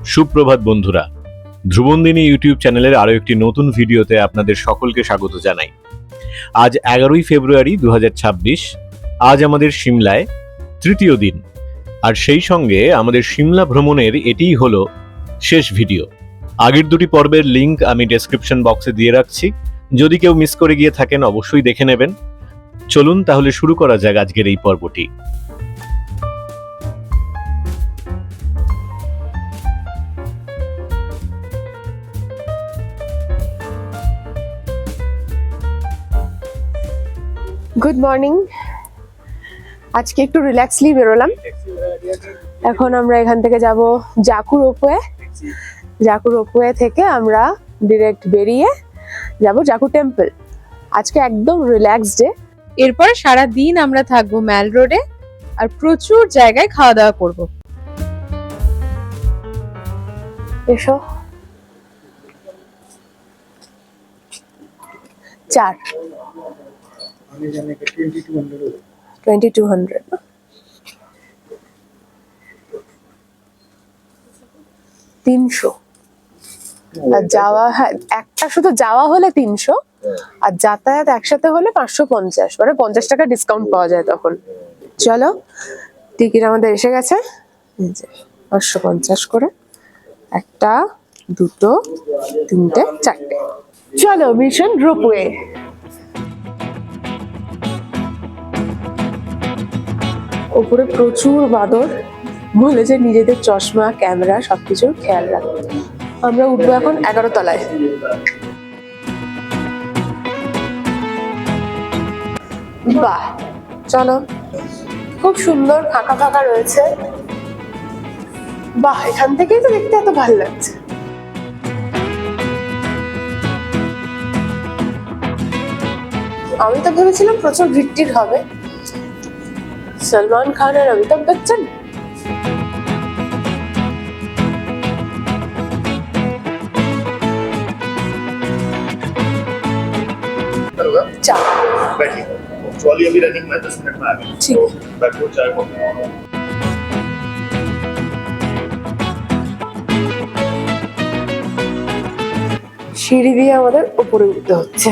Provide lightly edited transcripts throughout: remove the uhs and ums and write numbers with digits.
সুপ্রভাত বন্ধুরা, ধ্রুবনদিনী ইউটিউব চ্যানেলের আরো একটি নতুন ভিডিওতে আপনাদের সকলকে স্বাগত জানাই। আজ 11ই ফেব্রুয়ারি 2026। আজ আমাদের সিমলায় তৃতীয় দিন, আর সেই সঙ্গে আমাদের সিমলা ভ্রমণের এটিই হলো শেষ ভিডিও। আগের দুটি পর্বের লিংক আমি ডেসক্রিপশন বক্সে দিয়ে রাখছি, যদি কেউ মিস করে গিয়ে থাকেন অবশ্যই দেখে নেবেন। চলুন তাহলে শুরু করা যাক আজকের এই পর্বটি। Good morning. আজকে একটু রিল্যাক্সলি বেরোলাম। এখন আমরা এখান থেকে যাব জাকু রোপওয়ে। জাকু রোপওয়ে থেকে আমরা ডিরেক্ট বেরিয়ে যাব জাকু টেম্পল। আজকে একদম রিল্যাক্স ডে। এরপর সারা দিন আমরা থাকবো ম্যাল রোডে আর প্রচুর জায়গায় খাওয়া দাওয়া করব। এসো। 4 2200 না? 300 আর যাওয়া, হ্যাঁ একটা শুধু যাওয়া হলে 300 আর যাতায়াত একসাথে হলে 550, মানে 50 টাকা ডিসকাউন্ট পাওয়া যায় তখন। চলো, টিকিট আমাদের এসে গেছে। 550 করে, 1 2 3 4। চলো, মিশন রোপওয়ে। ওপরে প্রচুর বাদর, বলেছে নিজেদের চশমা ক্যামেরা সবকিছু খেয়াল রাখতে। আমরা উঠবো এখন 11 তলায়। বাহ, চলো। খুব সুন্দর ফাঁকা ফাঁকা রয়েছে। বাহ, এখান থেকেই তো দেখতে এত ভালো লাগছে। আমি তো ভেবেছিলাম প্রচুর ভিড় হবে। সলমান খান আর অমিতাভ বচ্চন। चाय बैठिए, ट्रॉली अभी रनिंग में 10 मिनट में आ गई। ठीक है, बैठो, चाय कॉफी। সিঁড়ি দিয়ে আমাদের উপরে উঠতে হচ্ছে।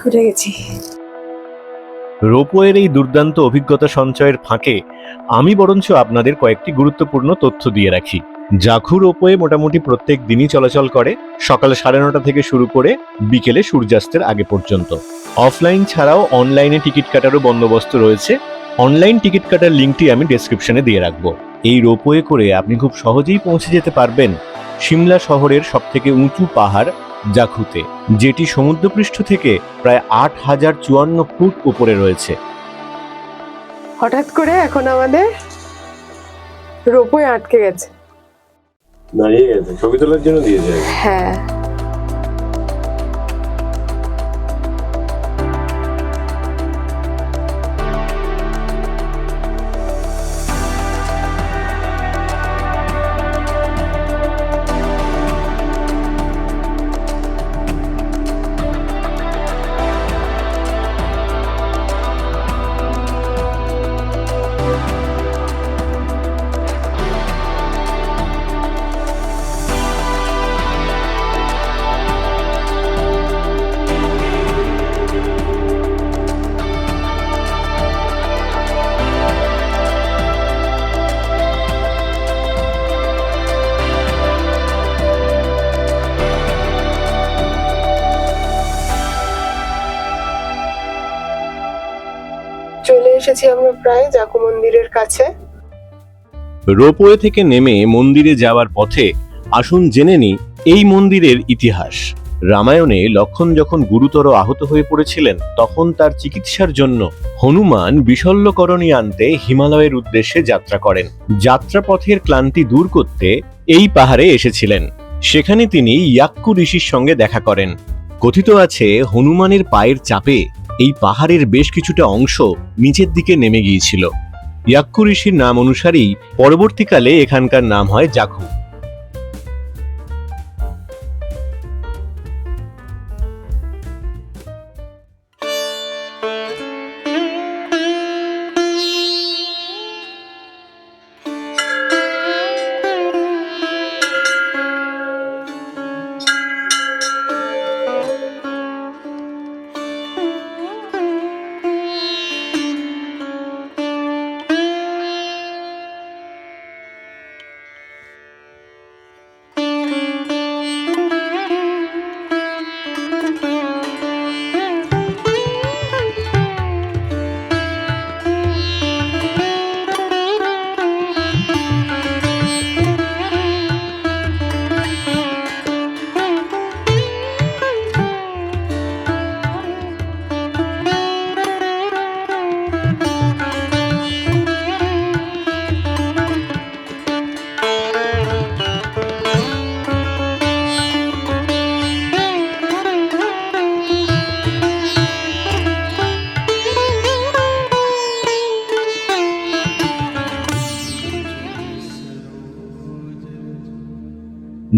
উঠে গেছি। রোপওয়ের এই দুর্দান্ত অভিজ্ঞতা সঞ্চয়ের ফাঁকে আমি বরঞ্চ আপনাদের কয়েকটি গুরুত্বপূর্ণ তথ্য দিয়ে রাখি। জাকু রোপওয়ে মোটামুটি প্রত্যেক দিনই চলাচল করে, সকাল 9:30 থেকে শুরু করে বিকেলে সূর্যাস্তের আগে পর্যন্ত। অফলাইন ছাড়াও অনলাইনে টিকিট কাটারও বন্দোবস্ত রয়েছে। অনলাইন টিকিট কাটার লিঙ্কটি আমি ডেসক্রিপশনে দিয়ে রাখবো। এই রোপওয়ে করে আপনি খুব সহজেই পৌঁছে যেতে পারবেন সিমলা শহরের সবথেকে উঁচু পাহাড় জাকুতে, যেটি সমুদ্রপৃষ্ঠ থেকে প্রায় 8054 ফুট উপরে রয়েছে। হঠাৎ করে এখন আমাদের রোপওয়ে আটকে গেছে। দাঁড়িয়ে গেছে, ছবি তোলার জন্য দিয়েছে। হ্যাঁ, চলে এসেছি আমরা প্রায় জাকু মন্দিরের কাছে। রোপওয়ে থেকে নেমে মন্দিরে যাওয়ার পথে আসুন জেনে নিই এই মন্দিরের ইতিহাস। রামায়ণে লক্ষ্মণ যখন গুরুতর আহত হয়ে পড়েছিলেন, তখন তার চিকিৎসার জন্য হনুমান বিশল্যকরণী আনতে হিমালয়ের উদ্দেশ্যে যাত্রা করেন। যাত্রাপথের ক্লান্তি দূর করতে এই পাহাড়ে এসেছিলেন। সেখানে তিনি ইয়াক্কু ঋষির সঙ্গে দেখা করেন। কথিত আছে হনুমানের পায়ের চাপে এই পাহাড়ের বেশ কিছুটা অংশ নিচের দিকে নেমে গিয়েছিল। ইয়াক্কু ঋষির নাম অনুসারেই পরবর্তীকালে এখানকার নাম হয় জাখু।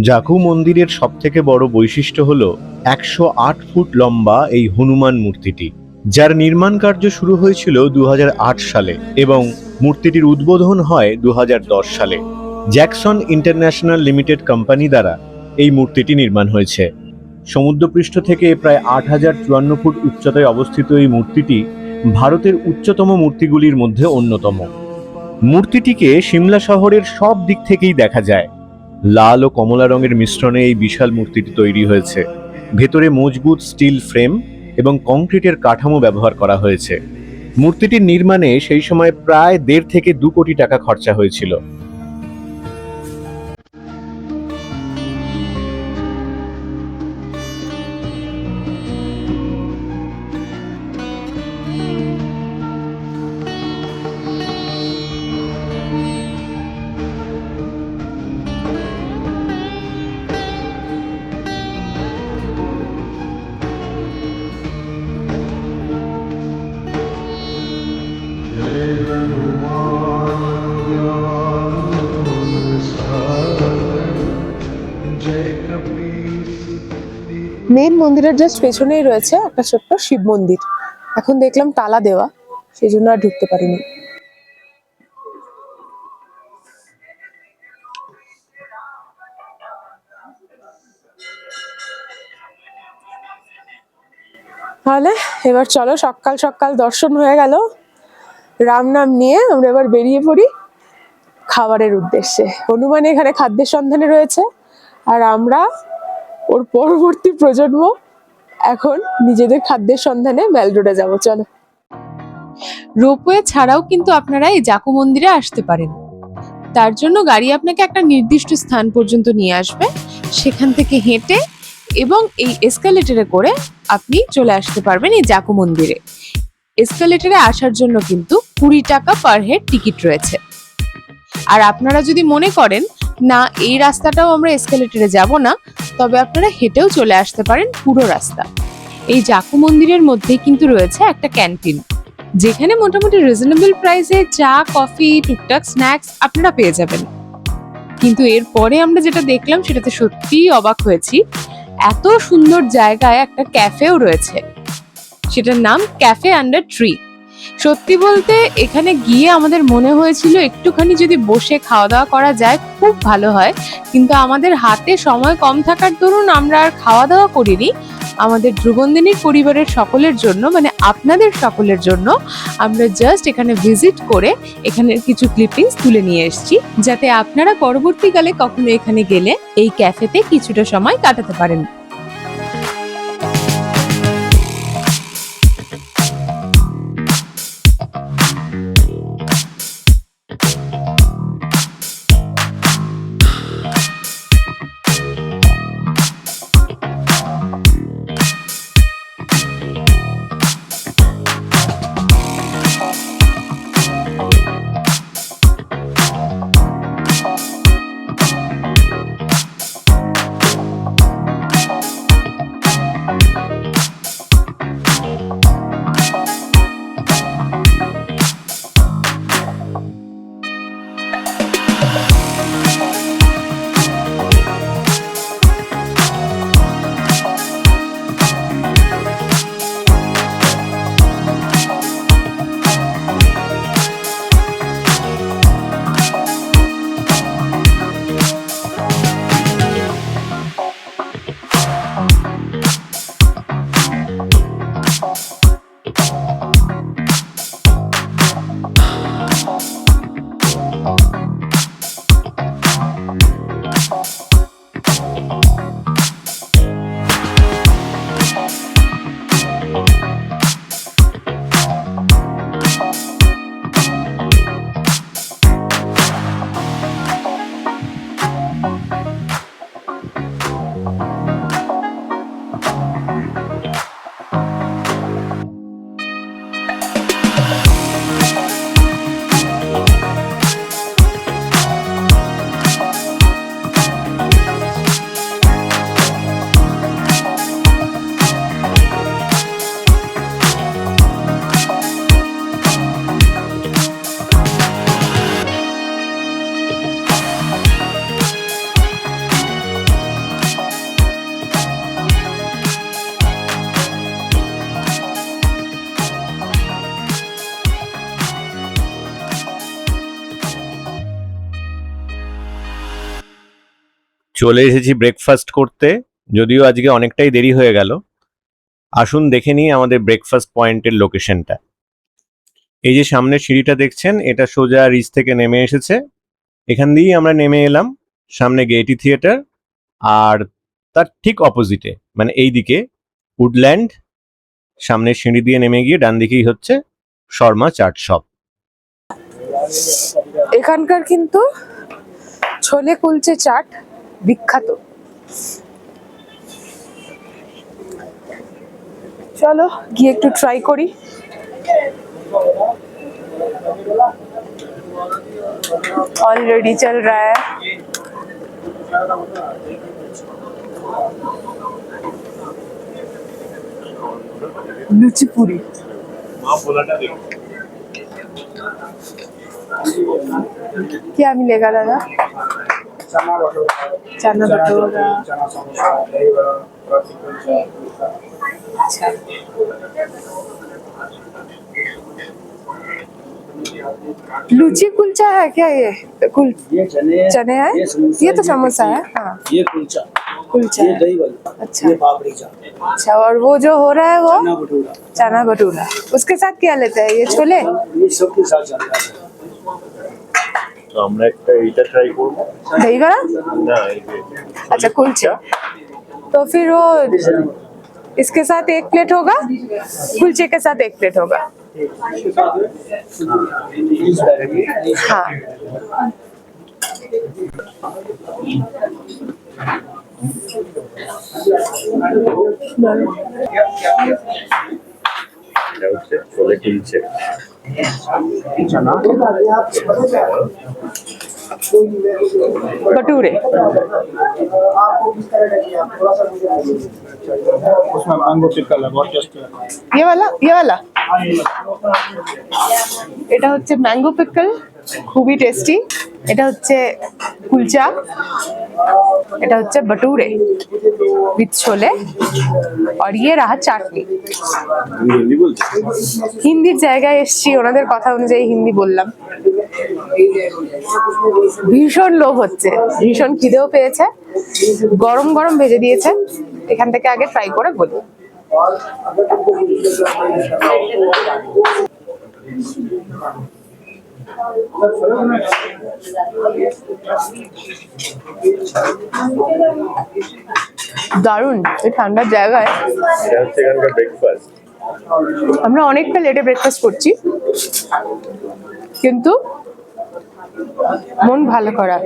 জাখু মন্দিরের সবথেকে বড় বৈশিষ্ট্য হল 108 ফুট লম্বা এই হনুমান মূর্তিটি, যার নির্মাণ কার্য শুরু হয়েছিল 2008 সালে এবং মূর্তিটির উদ্বোধন হয় 2010 সালে। জ্যাকসন ইন্টারন্যাশনাল লিমিটেড কোম্পানি দ্বারা এই মূর্তিটি নির্মাণ হয়েছে। সমুদ্রপৃষ্ঠ থেকে প্রায় 8054 ফুট উচ্চতায় অবস্থিত এই মূর্তিটি ভারতের উচ্চতম মূর্তিগুলির মধ্যে অন্যতম। মূর্তিটিকে সিমলা শহরের সব দিক থেকেই দেখা যায়। লাল ও কমলা রঙের মিশ্রণে এই বিশাল মূর্তিটি তৈরি হয়েছে। ভেতরে মজবুত স্টিল ফ্রেম এবং কংক্রিটের কাঠামো ব্যবহার করা হয়েছে। মূর্তিটির নির্মাণে সেই সময় প্রায় 1.5 থেকে 2 কোটি টাকা খরচা হয়েছিল। মেন মন্দিরের জাস্ট পেছনেই রয়েছে একটা ছোট্ট শিব মন্দির। এখন দেখলাম তালা দেওয়া, সেই জন্য আর ঢুকতে পারিনি। তাহলে এবার চলো, সকাল সকাল দর্শন হয়ে গেল, রাম নাম নিয়ে আমরা এবার বেরিয়ে পড়ি খাবারের উদ্দেশ্যে। হনুমান এখানে খাদ্যের সন্ধানে রয়েছে, আর আমরা ওর পরবর্তী প্রজন্ম এখন নিজেদের খাদ্যের সন্ধানে মেল রোডে যাবো। চলো। রোপওয়ে ছাড়াও কিন্তু আপনারা এই জাকু মন্দিরে আসতে পারেন। তার জন্য গাড়ি আপনাকে একটা নির্দিষ্ট স্থান পর্যন্ত নিয়ে আসবে, সেখান থেকে হেঁটে এবং এই এসকালেটরে করে আপনি চলে আসতে পারবেন এই জাকু মন্দিরে। এসকালেটরে আসার জন্য কিন্তু 20 টাকা পার হেড টিকিট রয়েছে। আর আপনারা যদি মনে করেন না এই রাস্তাটাও আমরা এসকালেটরে যাব না, তবে আপনারা হেঁটেও চলে আসতে পারেন পুরো রাস্তা। এই জাকু মন্দিরের মধ্যে কিন্তু রয়েছে একটা ক্যান্টিন, যেখানে মোটামুটি রিজনেবল প্রাইসে চা, কফি, টুকটাক স্ন্যাক্স আপনারা পেয়ে যাবেন। কিন্তু এরপরে আমরা যেটা দেখলাম সেটাতে সত্যিই অবাক হয়েছি। এত সুন্দর জায়গায় একটা ক্যাফেও রয়েছে, সেটার নাম ক্যাফে আন্ডার ট্রি। সত্যি বলতে এখানে গিয়ে আমাদের মনে হয়েছিল একটুখানি যদি বসে খাওয়া দাওয়া করা যায় খুব ভালো হয়, কিন্তু আমাদের হাতে সময় কম থাকার দরুন আমরা আর খাওয়া দাওয়া করিনি। আমাদের ধ্রুবন্দিনীর পরিবারের সকলের জন্য, মানে আপনাদের সকলের জন্য, আমরা জাস্ট এখানে ভিজিট করে এখানের কিছু ক্লিপিংস তুলে নিয়ে এসেছি, যাতে আপনারা পরবর্তীকালে কখনো এখানে গেলে এই ক্যাফেতে কিছুটা সময় কাটাতে পারেন। চলে এসেছি ব্রেকফাস্ট করতে, যদিও আজকে অনেকটাই দেরি হয়ে গেল। আসুন দেখে নিই আমাদের ব্রেকফাস্ট পয়েন্টের লোকেশনটা। এই যে সামনের সিঁড়িটা দেখছেন, এটা সোজা রিজ থেকে নেমে এসেছে। এখান দিয়েই আমরা নেমে এলাম। সামনে গেইটি থিয়েটার, আর তার ঠিক অপোজিটে মানে এই দিকে উডল্যান্ড। সামনের সিঁড়ি দিয়ে নেমে গিয়ে ডান দিকেই হচ্ছে শর্মা চাট শপ। এখানকার কিন্তু ছোলে কুলচে চাট বিখ্যাত। চলো গিয়ে একটু ট্রাই করি। ऑलरेडी चल रहा है। लुची पूरी क्या मिलेगा दादा? चना भटूरा। अच्छा, लुची कुलचा है क्या ये? ये चने है? ये तो समोसा है। हाँ, ये कुलचा, कुलचा ये है। दही वाली, अच्छा ये पापड़ी चाट, अच्छा। और वो जो हो रहा है वो चना भटूरा, चना भटूरा, उसके साथ क्या लेते हैं? ये छोले? ये सबके साथ चलता है। তো আমরা একটা এইটা ট্রাই করব। दही बड़ा? না এই যে अच्छा कुलचे। तो फिर वो इसके साथ एक प्लेट होगा, कुलचे के साथ एक प्लेट होगा। हाँ এটা হচ্ছে ছোলে কুলচে। भटूरे। उसमें मैंगो पिकल है, बहुत टेस्टी है। ये वाला এটা হচ্ছে ম্যাঙ্গো পিকল, খুবই টেস্টি। এটা হচ্ছে কুলচা, এটা হচ্ছে ভটুরে উইথ छोले, और ये रहा চাটনি। তুমি হিন্দি বলছো? হিন্দির জায়গায় এসছি, ওনাদের কথা অনুযায়ী হিন্দি বললাম। ভীষণ লোভ হচ্ছে, ভীষণ খিদেও পেয়েছে। গরম গরম ভেজে দিয়েছে, এখান থেকে আগে ট্রাই করে বলি। দারুণ, এই ঠান্ডার জায়গায় এটা হচ্ছে এখানকার ব্রেকফাস্ট। আমরা অনেকটা লেটে ব্রেকফাস্ট করছি, কিন্তু মন ভালো করা।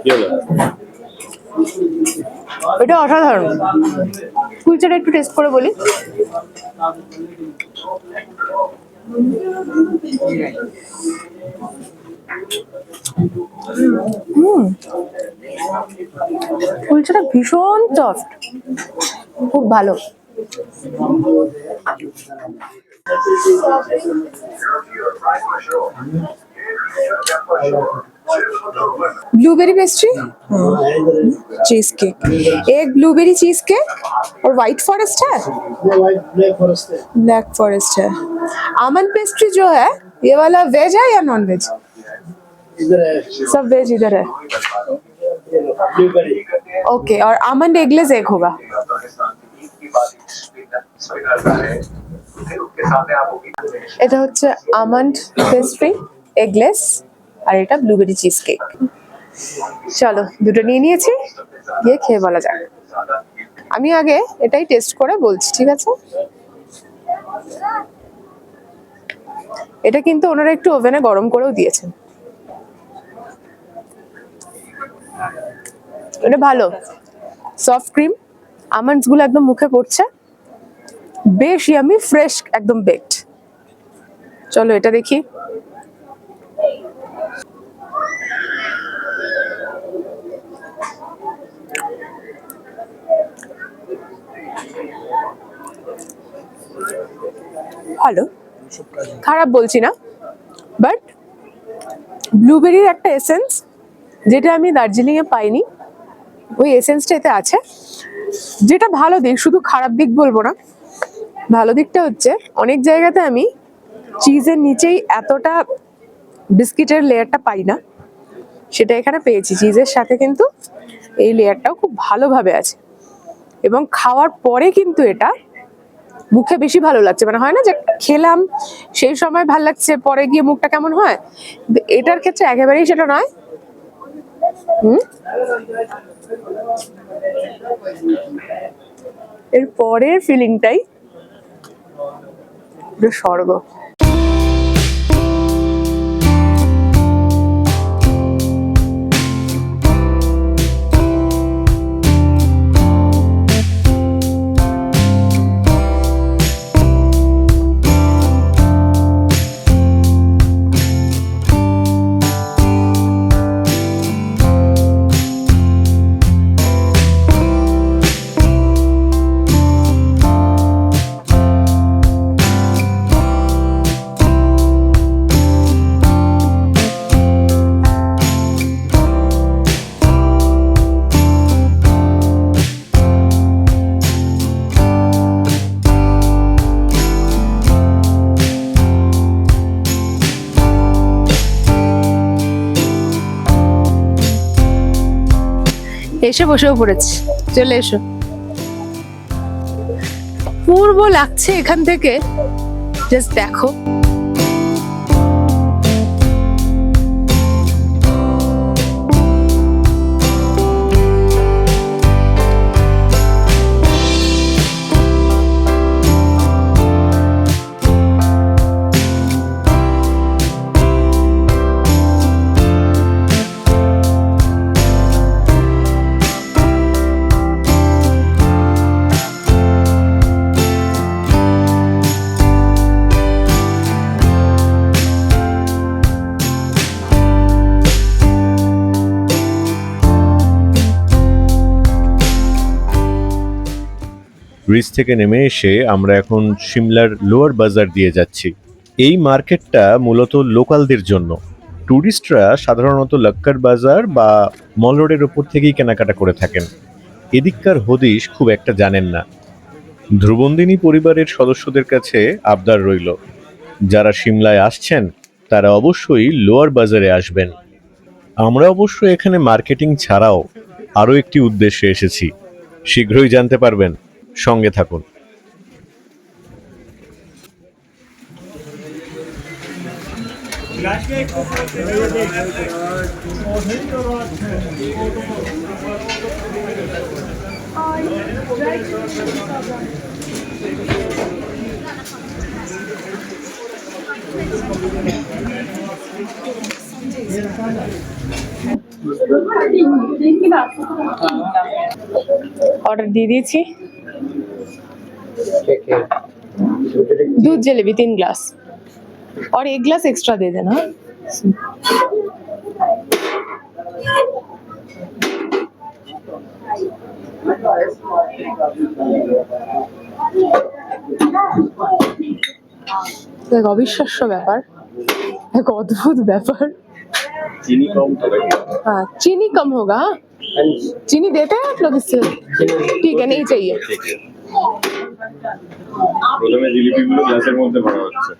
কি হলো? এটা অসাধারণ। কুলচাটা একটু টেস্ট করে বলি। কুলচাটা ভীষণ সফট, খুব ভালো। ब्लूबेरी पेस्ट्री, चीज केक, एक ब्लूबेरी चीज केक और व्हाइट फॉरेस्ट है, ब्लैक फॉरेस्ट है, ब्लैक फॉरेस्ट है। आमंड पेस्ट्री जो है ये वाला वेज है या नॉन वेज? इधर है सब वेज इधर है। ब्लूबेरी, ओके, और आमंड एगलेस एक होगा। এটা হচ্ছে আমন্ড পেস্ট্রি, এগলেস, আর এটা ব্লুবেরি চিজ কেক। চলো দুটো নিয়ে নিয়েছি, গিয়ে খেয়ে বলা যাক। আমি আগে এটাই টেস্ট করে বলছি, ঠিক আছে? এটা কিন্তু ওনারা একটু ওভেনে গরম করেও দিয়েছেন। এটা ভালো, সফট ক্রিম, আমন্ডস গুলো একদম মুখে পড়ছে, বেশ ইয়ামি, ফ্রেশ, একদম বেকড। চলো এটা দেখি। ভালো, খারাপ বলছি না, বাট ব্লুবেরির একটা এসেন্স যেটা আমি দার্জিলিং এ পাইনি, ওই এসেন্সটা এতে আছে, যেটা ভালো দিক। শুধু খারাপ দিক বলবো না, ভালো দিকটা হচ্ছে অনেক জায়গাতে আমি চিজের নিচেই এতটা বিস্কিটের লেয়ারটা পাই না, সেটা এখানে পেয়েছি। চিজের সাথে কিন্তু এই লেয়ারটাও খুব ভালোভাবে আছে, এবং খাওয়ার পরে কিন্তু এটা মুখে বেশি ভালো লাগছে। মানে হয় না যে খেলাম সেই সময় ভালো লাগছে, পরে গিয়ে মুখটা কেমন হয়, কিন্তু এটার ক্ষেত্রে একেবারেই সেটা নয়। এর পরের ফিলিংটাই স্বর্গ। এসে বসেও পড়েছি, চলে এসো। পূর্ব লাগছে এখান থেকে, জাস্ট দেখো। ব্রিজ থেকে নেমে এসে আমরা এখন সিমলার লোয়ার বাজার দিয়ে যাচ্ছি। এই মার্কেটটা মূলত লোকালদের জন্য। ট্যুরিস্টরা সাধারণত লক্কার বাজার বা মল রোডের ওপর থেকেই কেনাকাটা করে থাকেন, এদিককার হদিশ খুব একটা জানেন না। ধ্রুবন্দিনী পরিবারের সদস্যদের কাছে আবদার রইল, যারা সিমলায় আসছেন তারা অবশ্যই লোয়ার বাজারে আসবেন। আমরা অবশ্য এখানে মার্কেটিং ছাড়াও আরও একটি উদ্দেশ্যে এসেছি, শীঘ্রই জানতে পারবেন। সঙ্গে থাকুন। ऑर्डर दे दीजिए। दूध जलेबी 3 ग्लास और 1 ग्लास एक्स्ट्रा दे देना। এক অবিশ্বাস্য ব্যাপার, এক অদ্ভুত ব্যাপার। चीनी कम तो हाँ चीनी कम होगा। चीनी देते हैं आप लोग इससे? ठीक है, नहीं चाहिए। প্রথমে জিলিপিগুলো গ্লাসের মধ্যে ভরা হচ্ছে,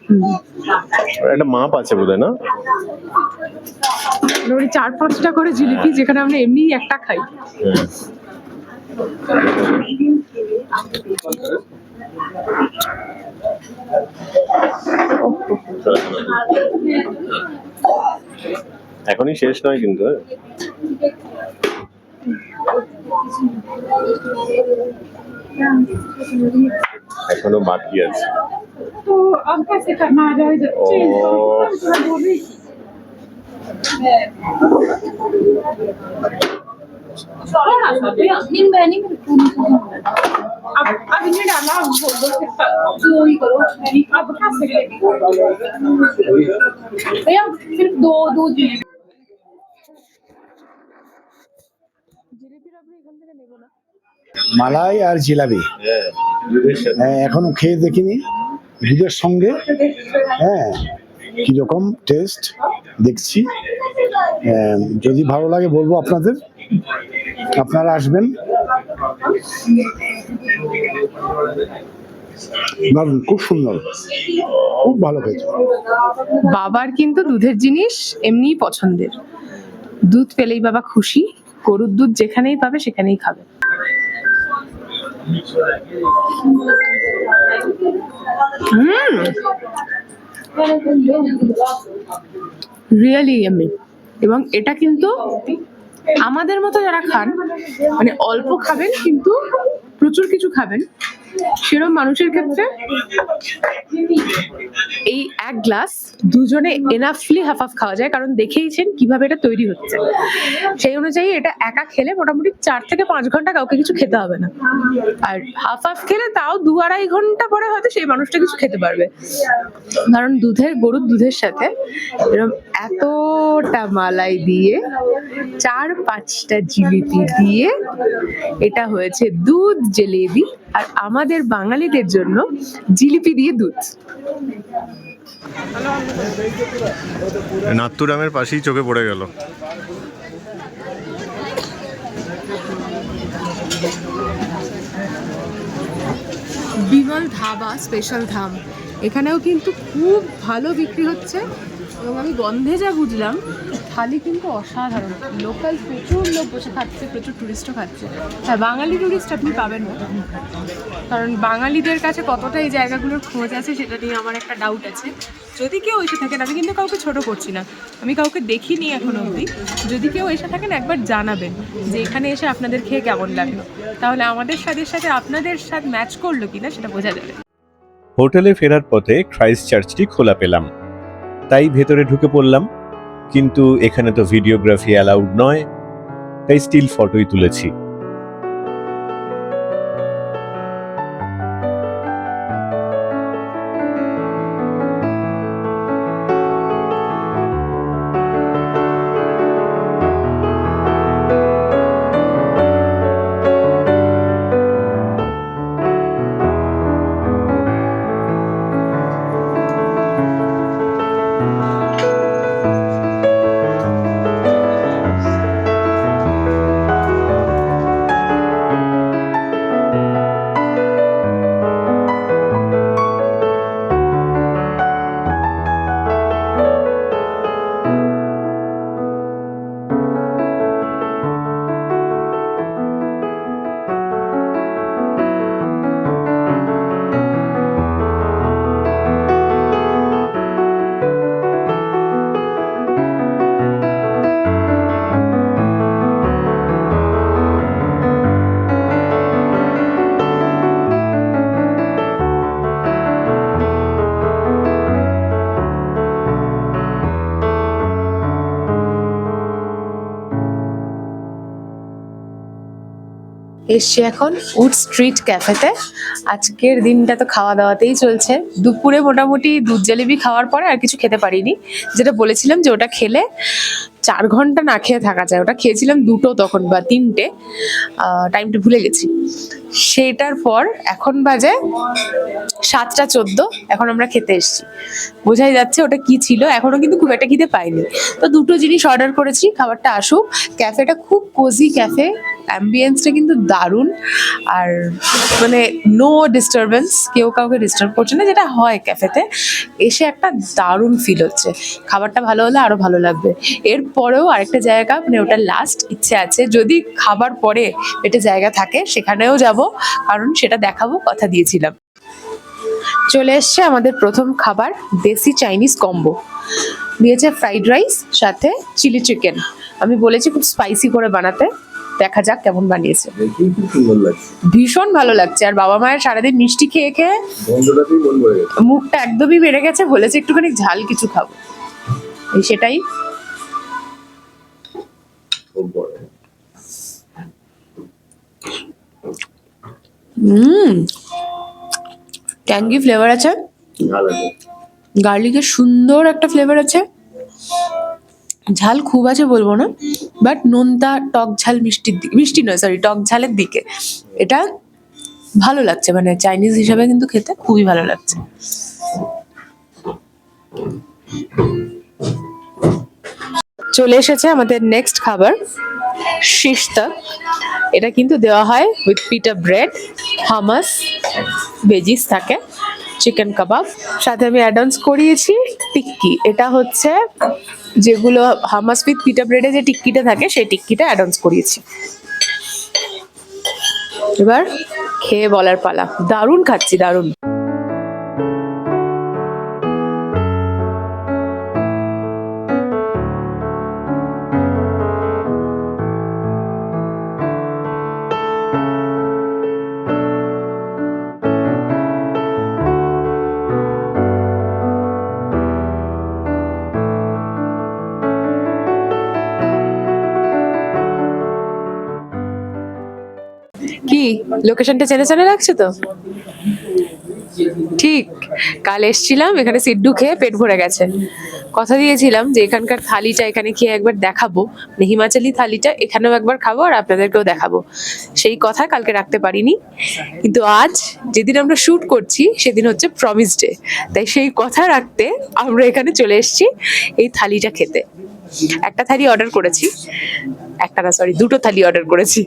একটা মাপ আছে বোধহয় না? ওই 4-5টা করে জিলিপি, যেখানে আমরা এমনি একটা খাই। এখনই শেষ নয় কিন্তু, এখনো বাকি আছে। तो अब कैसे करना आ जाए अब इन्हें डाला तो वही करो। अब कैसे भैया सिर्फ दो जिलेबी। মালাই আর জিলাপি, হ্যাঁ এখনো খেয়ে দেখিনি। দুধের সঙ্গে হ্যাঁ কিরকম টেস্ট দেখছি, যদি ভালো লাগে বলবো আপনাদের, আপনারা আসবেন। দারুণ, খুব সুন্দর, খুব ভালো খেয়েছে। বাবার কিন্তু দুধের জিনিস এমনিই পছন্দের, দুধ পেলেই বাবা খুশি, গরুর দুধ যেখানেই পাবে সেখানেই খাবে। Really yummy. এবং এটা কিন্তু আমাদের মতো যারা খান, মানে অল্প খাবেন কিন্তু প্রচুর কিছু খাবেন, সেরকম মানুষের ক্ষেত্রে এই এক গ্লাস দুজনে এনাফলি হাফ হাফ খাওয়া যায়, কারণ দেখেইছেন কিভাবে এটা তৈরি হচ্ছে। সেই অনুযায়ী এটা একা খেলে মোটামুটি 4 থেকে 5 ঘন্টা কাউকে কিছু খেতে হবে না, আর হাফ হাফ খেলে তাও 2-2.5 ঘন্টা পরে হয়তো সেই মানুষটা কিছু খেতে পারবে, কারণ গরুর দুধের সাথে এরকম এতটা মালাই দিয়ে 4-5টা জিলিপি দিয়ে এটা হয়েছে দুধ জেলেবি, আর আমাদের বাঙালিদের জন্য জিলিপি দিয়ে দুধ। নাত্তুরামের পাশেই চোখে পড়ে গেল। বিমল ধাবা স্পেশাল ধাম, এখানেও কিন্তু খুব ভালো বিক্রি হচ্ছে, এবং আমি গন্ধে যা বুঝলাম থালি কিন্তু অসাধারণ। লোকাল প্রচুর লোক বসে খাচ্ছে, প্রচুর টুরিস্টও খাচ্ছে। হ্যাঁ, বাঙালি টুরিস্ট আপনি পাবেন না, কারণ বাঙালিদের কাছে কতটা এই জায়গাগুলোর খোঁজ আছে সেটা নিয়ে আমার একটা ডাউট আছে। যদি কেউ এসে থাকেন, আমি কিন্তু কাউকে ছোট করছি না, আমি কাউকে দেখিনি এখনো অবধি, যদি কেউ এসে থাকেন একবার জানাবেন যে এখানে এসে আপনাদের খেয়ে কেমন লাগলো, তাহলে আমাদের স্বাদের সাথে আপনাদের স্বাদ ম্যাচ করলো কিনা সেটা বোঝা যাবে। হোটেলে ফেরার পথে ক্রাইস্ট চার্চটি খোলা পেলাম, তাই ভেতরে ঢুকে পড়লাম। কিন্তু এখানে তো ভিডিওগ্রাফি অ্যালাউড নয়, তাই স্টিল ফটোই তুলেছি। এসছি এখন উড স্ট্রিট ক্যাফেতে। আজকের দিনটা তো খাওয়া দাওয়াতেই চলছে। দুপুরে মোটামুটি দুধ জেলেবি খাওয়ার পরে আর কিছু খেতে পারিনি, যেটা বলেছিলাম যে ওটা খেলে 4 ঘন্টা না খেয়ে থাকা যায়। ওটা খেয়েছিলাম 2টো তখন বা 3টে, টাইমটা ভুলে গেছি। সেটার পর এখন বাজে 7টা 14, এখন আমরা খেতে এসেছি। বোঝাই যাচ্ছে ওটা কি ছিল, এখনো কিন্তু খুব একটা খিদে পাইনি। তো 2টো জিনিস অর্ডার করেছি, খাবারটা আসুক। ক্যাফেটা খুব কোজি ক্যাফে, অ্যাম্বিয়েন্সটা কিন্তু দারুণ, আর মানে নো ডিস্টারবেন্স, কেউ কাউকে ডিস্টার্ব করছে না, যেটা হয় ক্যাফেতে। এসে একটা দারুণ ফিল হচ্ছে। খাবারটা ভালো হলে আরো ভালো লাগবে। এরপরেও আরেকটা জায়গা, মানে ওটা লাস্ট ইচ্ছে আছে, যদি খাবার পরে পেটে জায়গা থাকে সেখানেও যাব, কারণ সেটা দেখাবো, কথা দিয়েছিলাম। চলে এসছে আমাদের প্রথম খাবার, দেশি চাইনিজ কম্বো। দিয়েছে ফ্রাইড রাইস সাথে চিলি চিকেন। আমি বলেছি খুব স্পাইসি করে বানাতে, দেখা যাক কেমন বানিয়েছে। খুব সুন্দর লাগছে, ভীষণ ভালো লাগছে। আর বাবা মায়ের সারাদিন মিষ্টি খেয়ে খেয়ে গন্ধটাতেই মন ভরে গেছে। মুখটা একদমই বেড়ে গেছে, বলেছে একটুখানি ঝাল কিছু খাবো। এই সেটাই। ট্যাঙ্গি ফ্লেভার আছে, গার্লিকের সুন্দর একটা ফ্লেভার আছে। ঝাল খুব আছে বলবো না, বাট নোনতা টক ঝাল মিষ্টির দিকে, মিষ্টি নয় সরি, টক ঝালের দিকে। এটা ভালো লাগছে, মানে চাইনিজ হিসাবে কিন্তু খেতে খুবই ভালো লাগছে। চলে এসেছে আমাদের নেক্সট খাবার, শিশতা। এটা কিন্তু দেওয়া হয় উইথ পিটা ব্রেড, হামাস, ভেজিস থাকে, চিকেন কাবাব, সাথে আমি অ্যাড অনস করিয়েছি টিক্কি। এটা হচ্ছে যেগুলো হামাস উইথ পিটা ব্রেডে যে টিক্কিটা থাকে সেই টিক্কিটা অ্যাড অনস করিয়েছি। এবার খেয়ে বলার পালা। দারুণ খাচ্ছি, দারুণ। কি লোকেশনটা চেনে চেনে লাগছে তো? ঠিক, কাল এসছিলাম এখানে সিড্ডু খেয়ে পেট ভরে গেছে। কথা দিয়েছিলাম যে এখানকার থালিটা এখানে খেয়ে একবার দেখাবো, মানে হিমাচলি থালিটা এখানেও একবার খাবো আর আপনাদেরকেও দেখাবো। সেই কথা কালকে রাখতে পারিনি, কিন্তু আজ যেদিন আমরা শুট করছি সেদিন হচ্ছে প্রমিস ডে, তাই সেই কথা রাখতে আমরা এখানে চলে এসেছি এই থালিটা খেতে। একটা থালি অর্ডার করেছি, একটা না সরি দুটো থালি অর্ডার করেছি।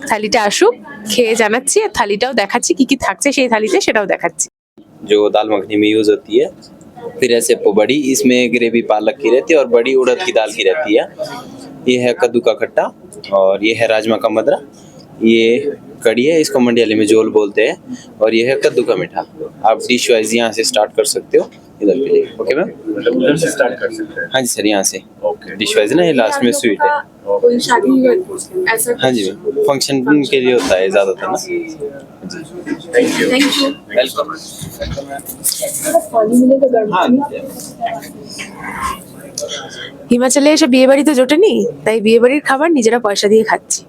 থালিটা আসুক, খেয়ে জানাচ্ছি আর থালিটাও দেখাচ্ছি কি কি থাকছে সেই থালিতে, সেটাও দেখাচ্ছি। जो दाल मखनी में यूज होती है। फिर ऐसे बड़ी, इसमें ग्रेवी पालक की रहती है और बड़ी उड़द की दाल की रहती है। ये है कद्दू का खट्टा और ये है राजमा का मदरा। ये कड़ी है, इसको मंडियाली में झोल बोलते हैं। और ये है कद्दू का मीठा। आप डिश वाइज यहाँ से स्टार्ट कर सकते हो, इधर पे जाइए। ओके मैम, मतलब उधर से स्टार्ट कर सकते हैं। हाँ जी सर, यहाँ से ओके। डिश वाइज ना, ये लास्ट में स्वीट है। कोई शादी ऐसा हाँ जी मैम, फंक्शन के लिए होता है ज़्यादातर ना। Thank you. वेलकम। हाँ হিমাচলে এসে বিয়ে বাড়ি তো জোটেনি, তাই বিয়ে বাড়ির খাবার নিজেরা পয়সা দিয়ে খাচ্ছি।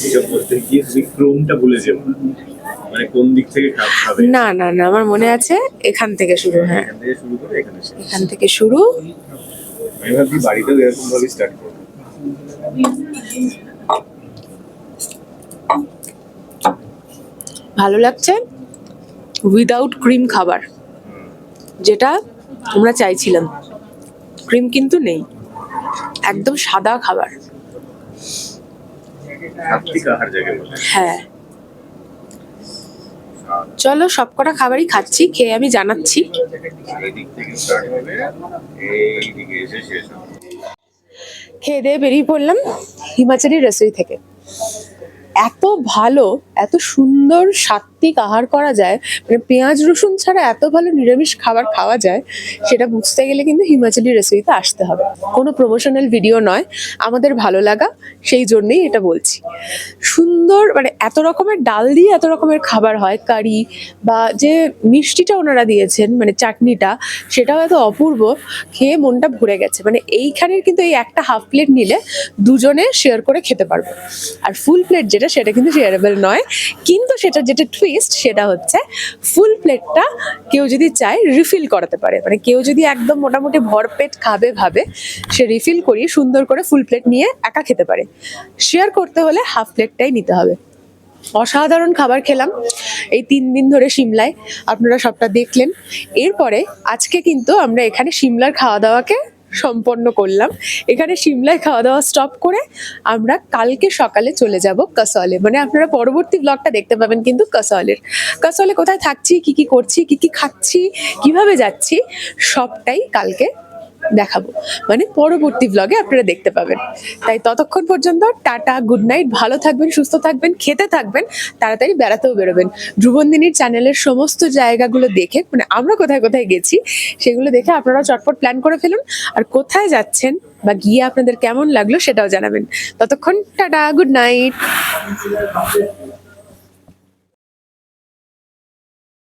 এসব করতে গিয়ে তুমি ক্রোমটা ভুলে যেও না। মানে কোন দিক থেকে খাবে। না না না, আমার মনে আছে এখান থেকে শুরু। হ্যাঁ, এখান থেকে শুরু করে এখানে শেষ। এখান থেকে শুরু। আমি ভাবছি বাড়িতেও এরকম ভাবে স্টার্ট করবো। ভালো লাগছে, উইদাউট ক্রিম খাবার, যেটা আমরা চাইছিলাম। ক্রিম কিন্তু নেই, একদম সাদা খাবার। সাত্বিক আহার জায়গায় বলে। হ্যাঁ, চলো সবকটা খাবারই খাচ্ছি, খেয়ে আমি জানাচ্ছি। এই দিক থেকে স্টার্ট হবে, এই দিকে এসে শেষ হবে। খেয়ে দিয়ে বেরিয়ে পড়লাম হিমাচলি রেসিপি থেকে। এত ভালো, এত সুন্দর সাত্বিক আহার করা যায়, মানে পেঁয়াজ রসুন ছাড়া এত ভালো নিরামিষ খাবার খাওয়া যায়, সেটা বুঝতে গেলে কিন্তু হিমাচলি রেসিপিতে আসতে হবে। কোনো প্রমোশনাল ভিডিও নয়, আমাদের ভালো লাগা, সেই জন্যই এটা বলছি। সুন্দর, মানে এত রকমের ডাল দিয়ে এত রকমের খাবার হয়, কারি বা যে মিষ্টিটা ওনারা দিয়েছেন, মানে চাটনিটা, সেটাও এত অপূর্ব, খেয়ে মনটা ভরে গেছে। মানে এইখানের কিন্তু এই একটা হাফ প্লেট নিলে দুজনে শেয়ার করে খেতে পারবো। আর ফুল প্লেট যেটা, সেটা কিন্তু শেয়ারেবল নয়, কিন্তু সেটা যেটা টুইস্ট সেটা হচ্ছে ফুল প্লেটটা কেউ যদি চায় রিফিল করাতে পারে। মানে কেউ যদি একদম মোটামুটি ভরপেট খাবে ভাবে, সে রিফিল করিয়ে সুন্দর করে ফুল প্লেট নিয়ে একা খেতে পারে। শেয়ার করতে হলে হাফ প্লেটটাই নিতে হবে। অসাধারণ খাবার খেলাম এই 3 দিন ধরে সিমলায়, আপনারা সবটা দেখলেন। এরপরে আজকে কিন্তু আমরা এখানে সিমলার খাওয়া দাওয়াকে সম্পন্ন করলাম। এখানে সিমলায় খাওয়া দাওয়া স্টপ করে আমরা কালকে সকালে চলে যাব কাসলে। মানে আপনারা পরবর্তী ব্লগটা দেখতে পাবেন কিন্তু কাসলের। কাসলে কোথায় থাকছি, কি কি করছি, কি কি খাচ্ছি, কিভাবে যাচ্ছি, সবটাই কালকে দেখাবো, মানে পরবর্তী ব্লগে আপনারা দেখতে পাবেন। তাই ততক্ষণ পর্যন্ত টাটা, গুড নাইট, ভালো থাকবেন, সুস্থ থাকবেন, খেতে থাকবেন, তাড়াতাড়ি বেড়াতেও বেরোবেন। ধ্রুবন্দিনীর চ্যানেলের সমস্ত জায়গাগুলো দেখে, মানে আমরা কোথায় কোথায় গেছি সেগুলো দেখে আপনারা চটপট প্ল্যান করে ফেলুন। আর কোথায় যাচ্ছেন বা গিয়ে আপনাদের কেমন লাগলো সেটাও জানাবেন। ততক্ষণ টাটা, গুড নাইট।